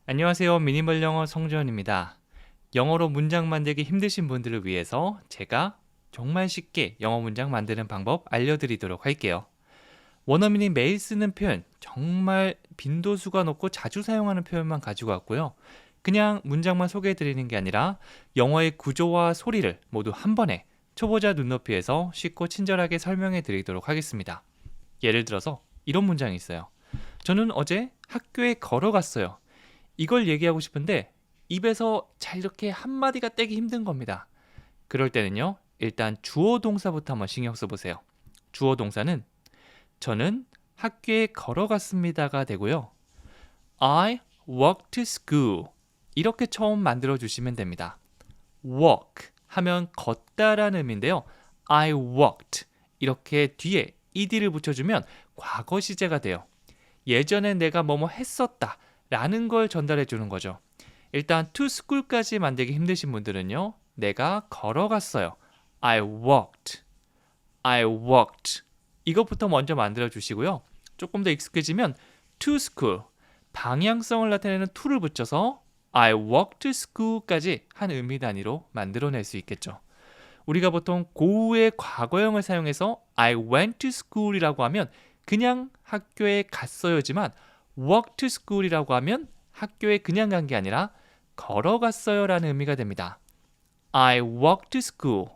안녕하세요. 미니멀 영어 성주현입니다. 영어로 문장 만들기 힘드신 분들을 위해서 제가 정말 쉽게 영어 문장 만드는 방법 알려드리도록 할게요. 원어민이 매일 쓰는 표현, 정말 빈도수가 높고 자주 사용하는 표현만 가지고 왔고요. 그냥 문장만 소개해드리는 게 아니라 영어의 구조와 소리를 모두 한 번에 초보자 눈높이에서 쉽고 친절하게 설명해 드리도록 하겠습니다. 예를 들어서 이런 문장이 있어요. 저는 어제 학교에 걸어갔어요. 이걸 얘기하고 싶은데 입에서 잘 이렇게 한마디가 떼기 힘든 겁니다. 그럴 때는요, 일단 주어 동사부터 한번 신경 써보세요. 주어 동사는 저는 학교에 걸어갔습니다가 되고요. I walked to school 이렇게 처음 만들어 주시면 됩니다. walk 하면 걷다라는 의미인데요. I walked 이렇게 뒤에 ed를 붙여주면 과거 시제가 돼요. 예전에 내가 뭐뭐 했었다 라는 걸 전달해 주는 거죠. 일단 to school까지 만들기 힘드신 분들은요. 내가 걸어갔어요. I walked. I walked. 이것부터 먼저 만들어 주시고요. 조금 더 익숙해지면 to school. 방향성을 나타내는 to를 붙여서 I walked to school까지 한 의미 단위로 만들어낼 수 있겠죠. 우리가 보통 고유의 과거형을 사용해서 I went to school이라고 하면 그냥 학교에 갔어요지만 walk to school이라고 하면 학교에 그냥 간 게 아니라 걸어갔어요라는 의미가 됩니다. I walked to school.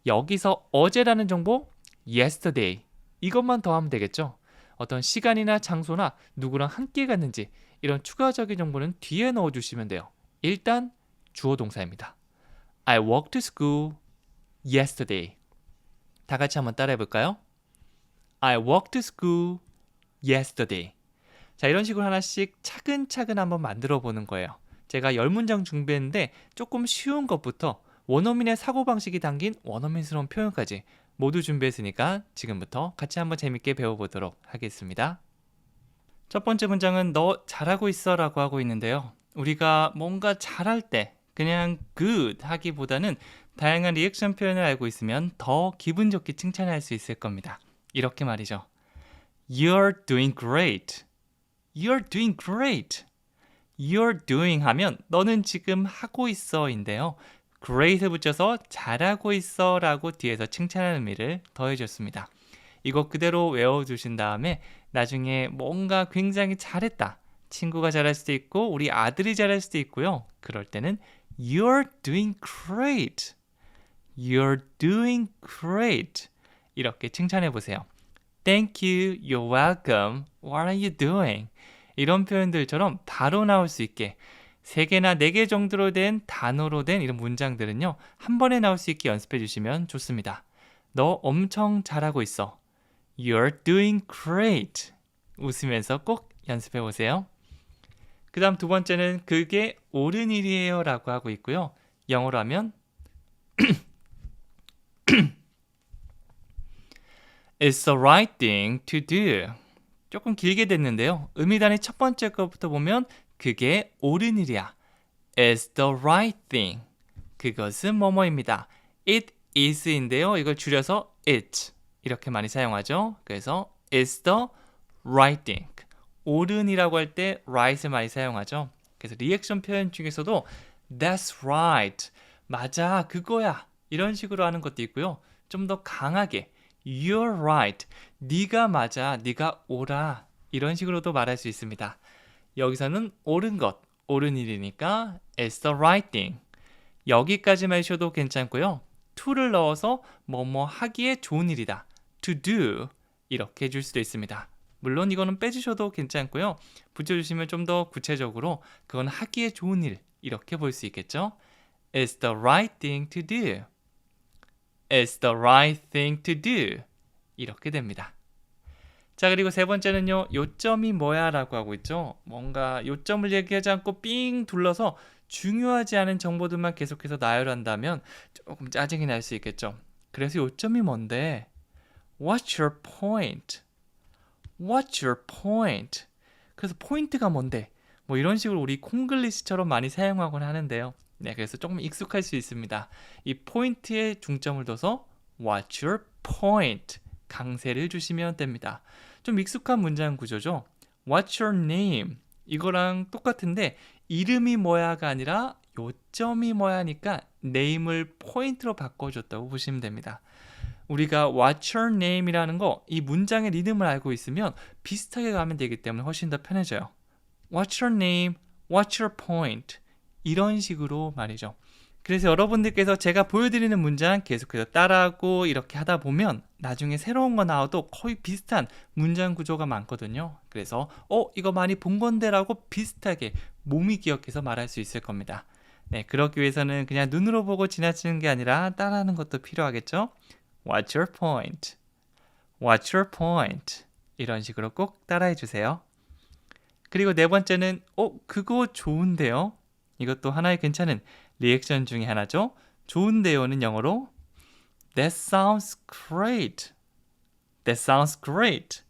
여기서 어제라는 정보 yesterday 이것만 더하면 되겠죠. 어떤 시간이나 장소나 누구랑 함께 갔는지 이런 추가적인 정보는 뒤에 넣어주시면 돼요. 일단 주어 동사입니다. I walked to school yesterday. 다 같이 한번 따라해 볼까요? I walked to school yesterday. 자, 이런 식으로 하나씩 차근차근 한번 만들어 보는 거예요. 제가 10문장 준비했는데 조금 쉬운 것부터 원어민의 사고방식이 담긴 원어민스러운 표현까지 모두 준비했으니까 지금부터 같이 한번 재밌게 배워보도록 하겠습니다. 첫 번째 문장은 너 잘하고 있어 라고 하고 있는데요. 우리가 뭔가 잘할 때 그냥 good 하기보다는 다양한 리액션 표현을 알고 있으면 더 기분 좋게 칭찬할 수 있을 겁니다. 이렇게 말이죠. You're doing great. You're doing great. You're doing 하면 너는 지금 하고 있어 인데요. great 붙여서 잘하고 있어 라고 뒤에서 칭찬하는 의미를 더해줬습니다. 이거 그대로 외워두신 다음에 나중에 뭔가 굉장히 잘했다. 친구가 잘할 수도 있고 우리 아들이 잘할 수도 있고요. 그럴 때는 You're doing great. You're doing great. 이렇게 칭찬해 보세요. Thank you. You're welcome. What are you doing? 이런 표현들처럼 바로 나올 수 있게 3개나 4개 정도로 된 단어로 된 이런 문장들은요. 한 번에 나올 수 있게 연습해 주시면 좋습니다. 너 엄청 잘하고 있어. You're doing great. 웃으면서 꼭 연습해 보세요. 그 다음 두 번째는 그게 옳은 일이에요 라고 하고 있고요. 영어로 하면 It's the right thing to do. 조금 길게 됐는데요. 의미단의 첫 번째 것부터 보면 그게 옳은 일이야. It's the right thing. 그것은 뭐뭐입니다. It is인데요. 이걸 줄여서 it 이렇게 많이 사용하죠. 그래서 It's the right thing. 옳은이라고 할 때 right을 많이 사용하죠. 그래서 리액션 표현 중에서도 That's right. 맞아, 그거야. 이런 식으로 하는 것도 있고요. 좀 더 강하게 You're right. 네가 맞아. 네가 옳아. 이런 식으로도 말할 수 있습니다. 여기서는 옳은 것, 옳은 일이니까 It's the right thing. 여기까지만 하셔도 괜찮고요. to를 넣어서 뭐뭐 하기에 좋은 일이다. To do. 이렇게 해줄 수도 있습니다. 물론 이거는 빼주셔도 괜찮고요. 붙여주시면 좀 더 구체적으로 그건 하기에 좋은 일. 이렇게 볼 수 있겠죠. It's the right thing to do. It's the right thing to do. 이렇게 됩니다. 자, 그리고 세 번째는요. 요점이 뭐야 라고 하고 있죠. 뭔가 요점을 얘기하지 않고 삥 둘러서 중요하지 않은 정보들만 계속해서 나열한다면 조금 짜증이 날 수 있겠죠. 그래서 요점이 뭔데? What's your point? What's your point? 그래서 포인트가 뭔데? 뭐 이런 식으로 우리 콩글리시처럼 많이 사용하곤 하는데요. 네, 그래서 조금 익숙할 수 있습니다. 이 포인트에 중점을 둬서 What's your point? 강세를 주시면 됩니다. 좀 익숙한 문장 구조죠. What's your name? 이거랑 똑같은데 이름이 뭐야가 아니라 요점이 뭐야니까 name을 포인트로 바꿔줬다고 보시면 됩니다. 우리가 What's your name 이라는 거 이 문장의 리듬을 알고 있으면 비슷하게 가면 되기 때문에 훨씬 더 편해져요. What's your name? What's your point? 이런 식으로 말이죠. 그래서 여러분들께서 제가 보여드리는 문장 계속해서 따라하고 이렇게 하다 보면 나중에 새로운 거 나와도 거의 비슷한 문장 구조가 많거든요. 그래서 이거 많이 본 건데 라고 비슷하게 몸이 기억해서 말할 수 있을 겁니다. 네, 그러기 위해서는 그냥 눈으로 보고 지나치는 게 아니라 따라하는 것도 필요하겠죠. What's your point? What's your point? 이런 식으로 꼭 따라해 주세요. 그리고 네 번째는 그거 좋은데요? 이것도 하나의 괜찮은 리액션 중에 하나죠. 좋은데요는 영어로 That sounds great. That sounds great.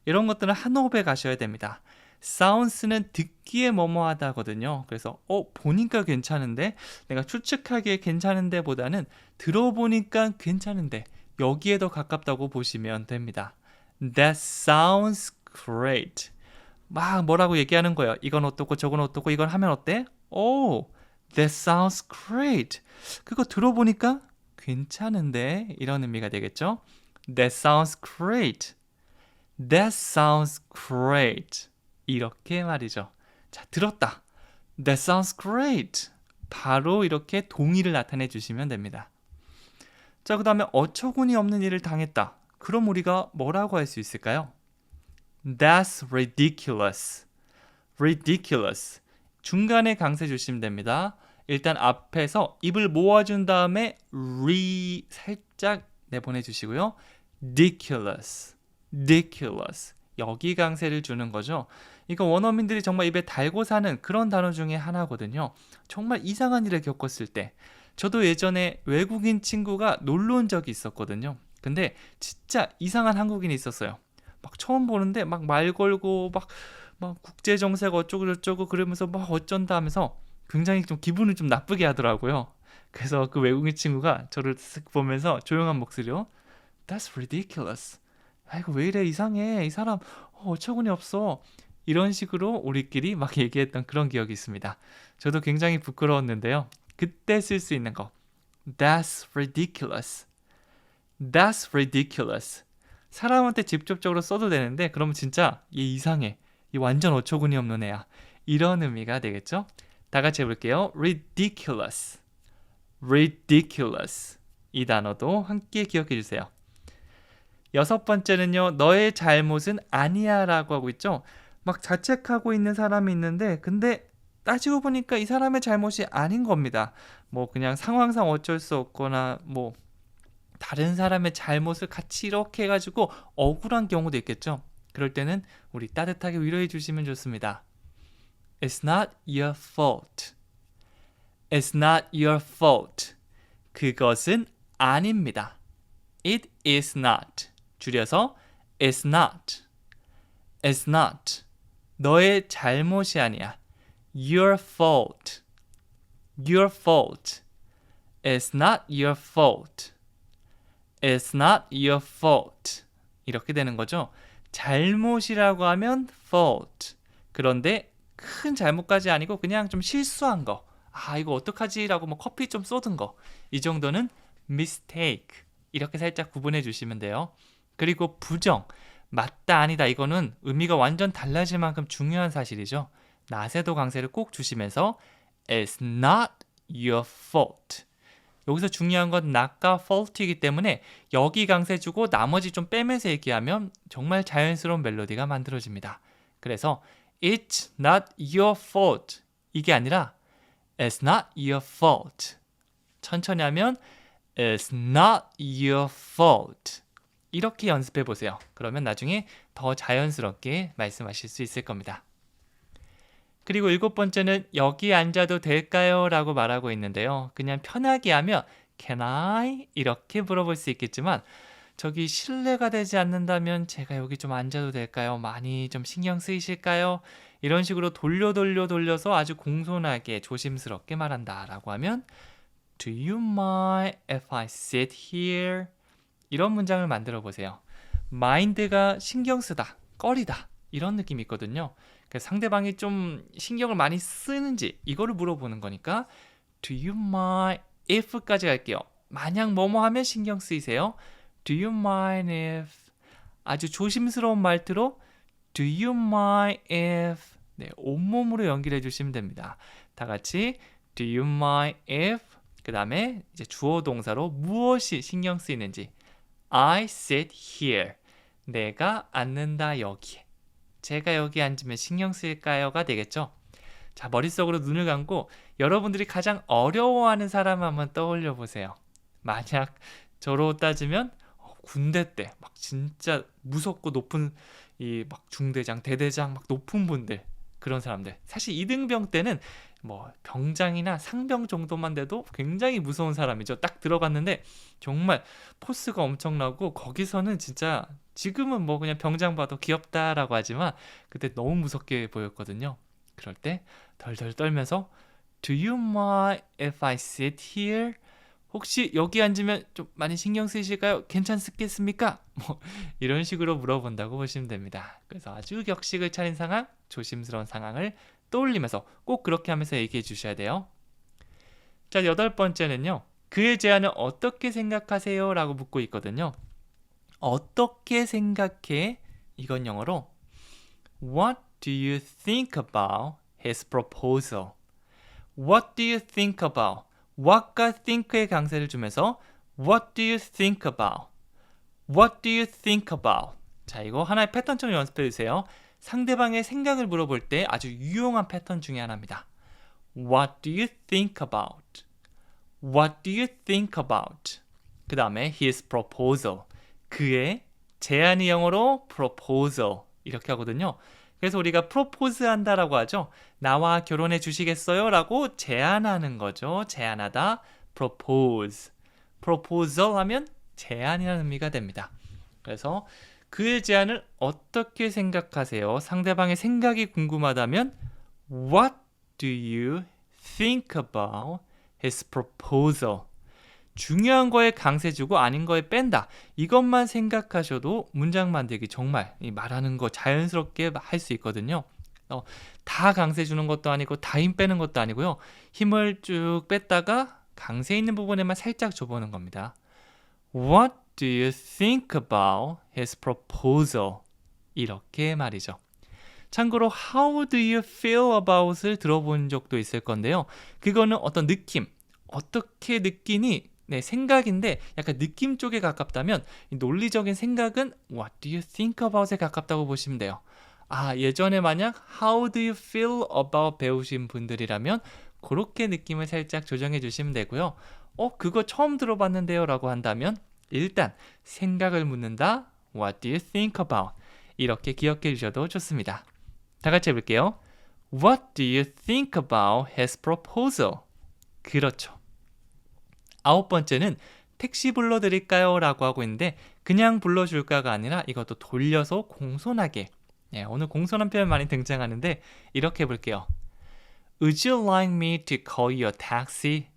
이런 것들은 한 호흡에 가셔야 됩니다. sounds는 듣기에 뭐뭐하다 하거든요. 그래서 보니까 괜찮은데, 내가 추측하기에 괜찮은데 보다는 들어보니까 괜찮은데 여기에 더 가깝다고 보시면 됩니다. That sounds great. 막 뭐라고 얘기하는 거예요. 이건 어떻고 저건 어떻고 이건 하면 어때? That sounds great. 그거 들어보니까 괜찮은데 이런 의미가 되겠죠. That sounds great. That sounds great. 이렇게 말이죠. 자, 들었다. That sounds great. 바로 이렇게 동의를 나타내 주시면 됩니다. 자, 그 다음에 어처구니 없는 일을 당했다. 그럼 우리가 뭐라고 할 수 있을까요? That's ridiculous. Ridiculous. 중간에 강세 주시면 됩니다. 일단 앞에서 입을 모아준 다음에 살짝 내보내 주시고요. ridiculous. ridiculous. 여기 강세를 주는 거죠. 이거 원어민들이 정말 입에 달고 사는 그런 단어 중에 하나거든요. 정말 이상한 일을 겪었을 때 저도 예전에 외국인 친구가 놀러 온 적이 있었거든요. 근데 진짜 이상한 한국인이 있었어요. 막 처음 보는데 막 말 걸고 막 국제 정세가 어쩌고 저쩌고 그러면서 막 어쩐다 하면서 굉장히 좀 기분을 좀 나쁘게 하더라고요. 그래서 그 외국인 친구가 저를 쓱 보면서 조용한 목소리로 That's ridiculous. 아이고 왜 이래 이상해. 이 사람 어처구니 없어. 이런 식으로 우리끼리 막 얘기했던 그런 기억이 있습니다. 저도 굉장히 부끄러웠는데요. 그때 쓸 수 있는 거 That's ridiculous. That's ridiculous. 사람한테 직접적으로 써도 되는데 그러면 진짜 얘 이상해. 이 완전 어처구니 없는 애야. 이런 의미가 되겠죠? 다 같이 해볼게요. ridiculous. ridiculous. 이 단어도 함께 기억해 주세요. 여섯 번째는요. 너의 잘못은 아니야 라고 하고 있죠. 막 자책하고 있는 사람이 있는데 근데 따지고 보니까 이 사람의 잘못이 아닌 겁니다. 뭐 그냥 상황상 어쩔 수 없거나 뭐 다른 사람의 잘못을 같이 이렇게 해가지고 억울한 경우도 있겠죠. 그럴 때는 우리 따뜻하게 위로해 주시면 좋습니다. It's not your fault. It's not your fault. 그것은 아닙니다. It is not. 줄여서 It's not. It's not. 너의 잘못이 아니야. Your fault. Your fault. It's not your fault. It's not your fault. 이렇게 되는 거죠. 잘못이라고 하면 fault. 그런데 큰 잘못까지 아니고 그냥 좀 실수한 거. 이거 어떡하지? 라고 뭐 커피 좀 쏟은 거. 이 정도는 mistake. 이렇게 살짝 구분해 주시면 돼요. 그리고 부정. 맞다 아니다. 이거는 의미가 완전 달라질 만큼 중요한 사실이죠. 나세도 강세를 꼭 주시면서 It's not your fault. 여기서 중요한 건 not과 fault이기 때문에 여기 강세 주고 나머지 좀 빼면서 얘기하면 정말 자연스러운 멜로디가 만들어집니다. 그래서 It's not your fault. 이게 아니라 It's not your fault. 천천히 하면 It's not your fault. 이렇게 연습해 보세요. 그러면 나중에 더 자연스럽게 말씀하실 수 있을 겁니다. 그리고 일곱 번째는 여기 앉아도 될까요? 라고 말하고 있는데요. 그냥 편하게 하면 Can I? 이렇게 물어볼 수 있겠지만 저기 실례가 되지 않는다면 제가 여기 좀 앉아도 될까요? 많이 좀 신경 쓰이실까요? 이런 식으로 돌려서 아주 공손하게 조심스럽게 말한다 라고 하면 Do you mind if I sit here? 이런 문장을 만들어 보세요. mind가 신경 쓰다, 꺼리다 이런 느낌이 있거든요. 그래서 상대방이 좀 신경을 많이 쓰는지 이거를 물어보는 거니까 Do you mind if까지 갈게요. 만약 뭐뭐 하면 신경 쓰이세요. Do you mind if 아주 조심스러운 말투로 Do you mind if 네, 온몸으로 연기를 해주시면 됩니다. 다 같이 Do you mind if 그 다음에 이제 주어 동사로 무엇이 신경 쓰이는지 I sit here 내가 앉는다 여기에 제가 여기 앉으면 신경 쓰일까요가 되겠죠. 자, 머릿속으로 눈을 감고 여러분들이 가장 어려워하는 사람 한번 떠올려 보세요. 만약 저로 따지면 군대 때 막 진짜 무섭고 높은 이 막 중대장, 대대장 막 높은 분들 그런 사람들 사실 이등병 때는 뭐 병장이나 상병 정도만 돼도 굉장히 무서운 사람이죠. 딱 들어갔는데 정말 포스가 엄청나고 거기서는 진짜 지금은 뭐 그냥 병장 봐도 귀엽다라고 하지만 그때 너무 무섭게 보였거든요. 그럴 때 덜덜 떨면서 Do you mind if I sit here? 혹시 여기 앉으면 좀 많이 신경 쓰이실까요? 괜찮겠습니까? 뭐 이런 식으로 물어본다고 보시면 됩니다. 그래서 아주 격식을 차린 상황, 조심스러운 상황을 떠올리면서 꼭 그렇게 하면서 얘기해 주셔야 돼요. 자, 8번째는요. 그의 제안을 어떻게 생각하세요? 라고 묻고 있거든요. 어떻게 생각해? 이건 영어로 What do you think about his proposal? What do you think about? what과 think의 강세를 주면서 What do you think about? What do you think about? 자, 이거 하나의 패턴처럼 연습해 주세요. 상대방의 생각을 물어볼 때 아주 유용한 패턴 중에 하나입니다. What do you think about? What do you think about? 그 다음에 his proposal. 그의 제안이 영어로 proposal 이렇게 하거든요. 그래서 우리가 프로포즈 한다라고 하죠. 나와 결혼해 주시겠어요? 라고 제안하는 거죠. 제안하다, propose. proposal 하면 제안이라는 의미가 됩니다. 그래서 그의 제안을 어떻게 생각하세요? 상대방의 생각이 궁금하다면 What do you think about his proposal? 중요한 거에 강세 주고 아닌 거에 뺀다. 이것만 생각하셔도 문장 만들기 정말 말하는 거 자연스럽게 할 수 있거든요. 다 강세 주는 것도 아니고 다 힘 빼는 것도 아니고요. 힘을 쭉 뺐다가 강세 있는 부분에만 살짝 줘보는 겁니다. What do you think about his proposal? 이렇게 말이죠. 참고로 How do you feel about을 들어본 적도 있을 건데요. 그거는 어떤 느낌, 어떻게 느끼니? 네, 생각인데 약간 느낌 쪽에 가깝다면 논리적인 생각은 What do you think about에 가깝다고 보시면 돼요. 아, 예전에 만약 How do you feel about 배우신 분들이라면 그렇게 느낌을 살짝 조정해 주시면 되고요. 그거 처음 들어봤는데요 라고 한다면 일단 생각을 묻는다. What do you think about? 이렇게 기억해 주셔도 좋습니다. 다 같이 해볼게요. What do you think about his proposal? 그렇죠. 9번째는 택시 불러드릴까요? 라고 하고 있는데 그냥 불러줄까가 아니라 이것도 돌려서 공손하게 오늘 공손한 표현 많이 등장하는데 이렇게 해볼게요. Would you like me to call you a taxi?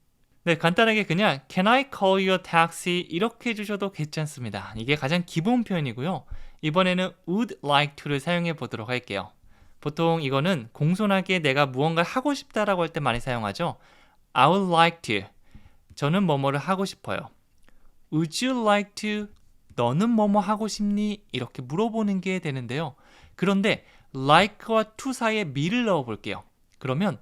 네, 간단하게 그냥 Can I call you a taxi? 이렇게 해주셔도 괜찮습니다. 이게 가장 기본 표현이고요. 이번에는 would like to를 사용해 보도록 할게요. 보통 이거는 공손하게 내가 무언가를 하고 싶다라고 할 때 많이 사용하죠. I would like to. 저는 뭐뭐를 하고 싶어요. Would you like to? 너는 뭐뭐 하고 싶니? 이렇게 물어보는 게 되는데요. 그런데 like와 to 사이에 me를 넣어 볼게요. 그러면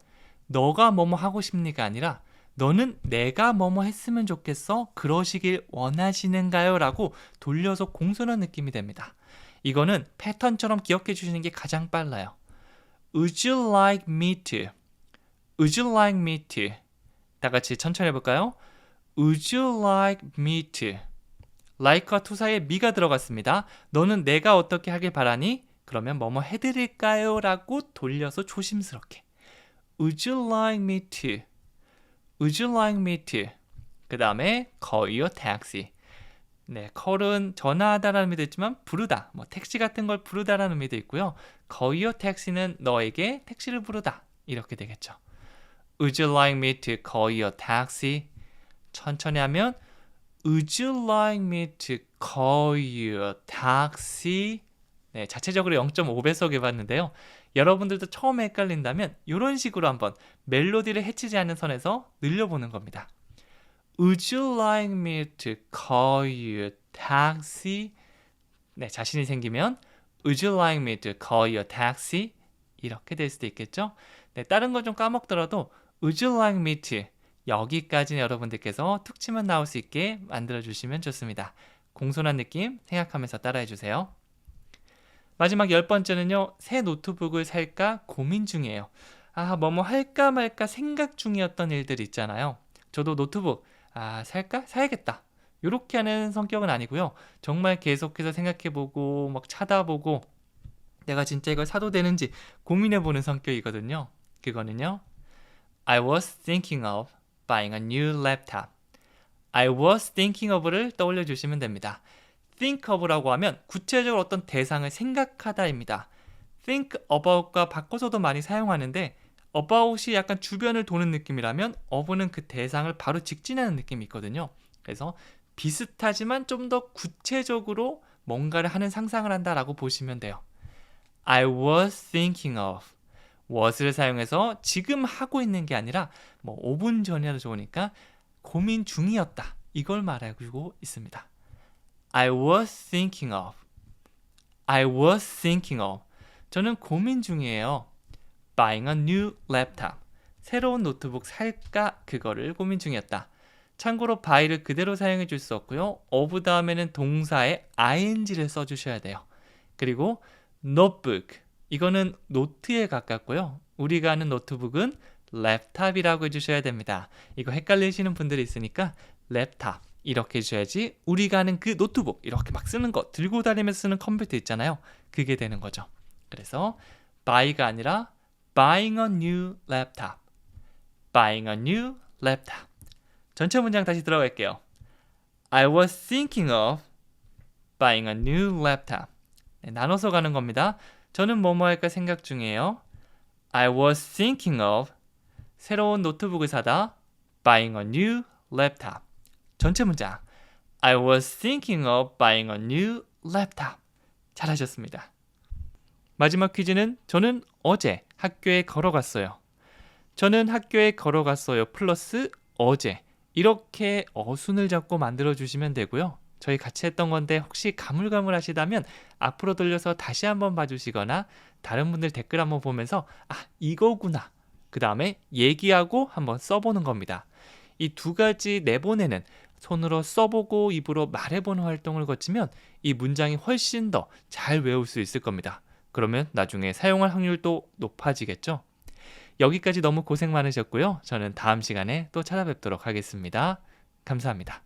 너가 뭐뭐 하고 싶니가 아니라 너는 내가 뭐뭐 했으면 좋겠어? 그러시길 원하시는가요? 라고 돌려서 공손한 느낌이 됩니다. 이거는 패턴처럼 기억해 주시는 게 가장 빨라요. Would you like me to? Would you like me to? 다 같이 천천히 해볼까요? Would you like me to? like와 to 사이에 me가 들어갔습니다. 너는 내가 어떻게 하길 바라니? 그러면 뭐뭐 해드릴까요? 라고 돌려서 조심스럽게 Would you like me to? Would you like me to? 그 다음에 call you a taxi. 네, call은 전화하다라는 의미도 있지만 부르다, 뭐 택시 같은 걸 부르다라는 의미도 있고요. call you a taxi는 너에게 택시를 부르다 이렇게 되겠죠. Would you like me to call you a taxi? 천천히 하면 Would you like me to call you a taxi? 네, 자체적으로 0.5배속 해봤는데요. 여러분들도 처음에 헷갈린다면 이런 식으로 한번 멜로디를 해치지 않는 선에서 늘려보는 겁니다. Would you like me to call you a taxi? 네, 자신이 생기면 Would you like me to call you a taxi? 이렇게 될 수도 있겠죠? 네, 다른 거 좀 까먹더라도 Would you like me to? 여기까지는 여러분들께서 툭 치면 나올 수 있게 만들어주시면 좋습니다. 공손한 느낌 생각하면서 따라해주세요. 마지막 10번째는요. 새 노트북을 살까 고민 중이에요. 뭐뭐 할까 말까 생각 중이었던 일들 있잖아요. 저도 노트북 살까? 사야겠다. 이렇게 하는 성격은 아니고요. 정말 계속해서 생각해보고 막 찾아보고 내가 진짜 이걸 사도 되는지 고민해보는 성격이거든요. 그거는요. I was thinking of buying a new laptop. I was thinking of를 떠올려 주시면 됩니다. think of라고 하면 구체적으로 어떤 대상을 생각하다입니다. think about과 바꿔서도 많이 사용하는데 about이 약간 주변을 도는 느낌이라면 of는 그 대상을 바로 직진하는 느낌이 있거든요. 그래서 비슷하지만 좀 더 구체적으로 뭔가를 하는 상상을 한다라고 보시면 돼요. I was thinking of was를 사용해서 지금 하고 있는 게 아니라 뭐 5분 전이라도 좋으니까 고민 중이었다. 이걸 말하고 있습니다. I was thinking of. I was thinking of. 저는 고민 중이에요. Buying a new laptop. 새로운 노트북 살까 그거를 고민 중이었다. 참고로 buy를 그대로 사용해 줄 수 없고요. of 다음에는 동사에 ing를 써주셔야 돼요. 그리고 notebook. 이거는 노트에 가깝고요. 우리가 아는 노트북은 랩탑이라고 해주셔야 됩니다. 이거 헷갈리시는 분들이 있으니까 랩탑 이렇게 해주셔야지 우리가 아는 그 노트북 이렇게 막 쓰는 거 들고 다니면서 쓰는 컴퓨터 있잖아요. 그게 되는 거죠. 그래서 buy가 아니라 buying a new laptop. buying a new laptop. 전체 문장 다시 들어갈게요. I was thinking of buying a new laptop. 네, 나눠서 가는 겁니다. 저는 뭐뭐 할까 생각 중이에요. I was thinking of 새로운 노트북을 사다 buying a new laptop. 전체 문장 I was thinking of buying a new laptop. 잘하셨습니다. 마지막 퀴즈는 저는 어제 학교에 걸어갔어요. 저는 학교에 걸어갔어요. 플러스 어제. 이렇게 어순을 잡고 만들어주시면 되고요. 저희 같이 했던 건데 혹시 가물가물하시다면 앞으로 돌려서 다시 한번 봐주시거나 다른 분들 댓글 한번 보면서 이거구나. 그 다음에 얘기하고 한번 써보는 겁니다. 이 두 가지 내보내는 손으로 써보고 입으로 말해보는 활동을 거치면 이 문장이 훨씬 더 잘 외울 수 있을 겁니다. 그러면 나중에 사용할 확률도 높아지겠죠? 여기까지 너무 고생 많으셨고요. 저는 다음 시간에 또 찾아뵙도록 하겠습니다. 감사합니다.